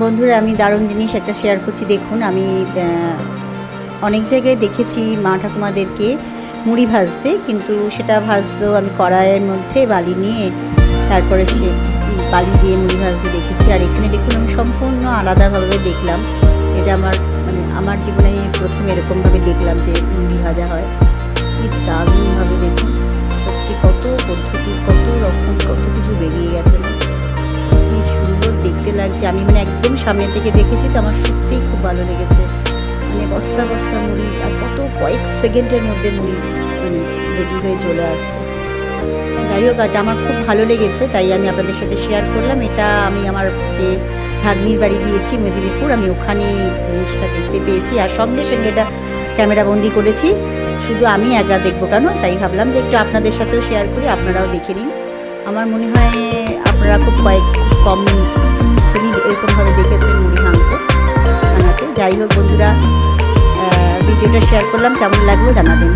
বন্ধুরা আমি দারুণ জিনিস একটা শেয়ার করছি। দেখুন আমি অনেক জায়গায় দেখেছি মা ঠাকুমাদেরকে মুড়ি ভাজতে, কিন্তু সেটা ভাজতো আমি কড়াইয়ের মধ্যে বালি নিয়ে তারপরে সে বালি দিয়ে মুড়ি ভাজতে দেখেছি। আর এখানে দেখুন আমি সম্পূর্ণ আলাদাভাবে দেখলাম। এটা আমার জীবনে প্রথম এরকমভাবে দেখলাম যে মুড়ি ভাজা হয়। কি দারুণভাবে দেখুন, সত্যি কত পদ্ধতি, কত রকম, কত কিছু বেরিয়ে গেছে। কি সুন্দর দেখতে লাগছে। আমি একদম সামনে থেকে দেখেছি তো আমার সত্যিই খুব ভালো লেগেছে। বস্তা বস্তা মুড়ি, আর কত কয়েক সেকেন্ডের মধ্যে মুড়ি রেডি হয়ে চলে আসছে। যাই হোক, এটা আমার খুব ভালো লেগেছে, তাই আমি আপনাদের সাথে শেয়ার করলাম। এটা আমি আমার যে ভাগ্নির বাড়ি গিয়েছি মেদিনীপুর, আমি ওখানে জিনিসটা দেখতে পেয়েছি আর সঙ্গে সঙ্গে এটা ক্যামেরাবন্দি করেছি। শুধু আমি একা দেখবো কেন, তাই ভাবলাম যে একটু আপনাদের সাথেও শেয়ার করি, আপনারাও দেখে নিন। আমার মনে হয় আপনারা খুব কম জনই এরকমভাবে দেখেছেন মুড়ি ভাঙাতে। যাই হোক বন্ধুরা, ভিডিওটা শেয়ার করলাম, কেমন লাগলো জানাবেন।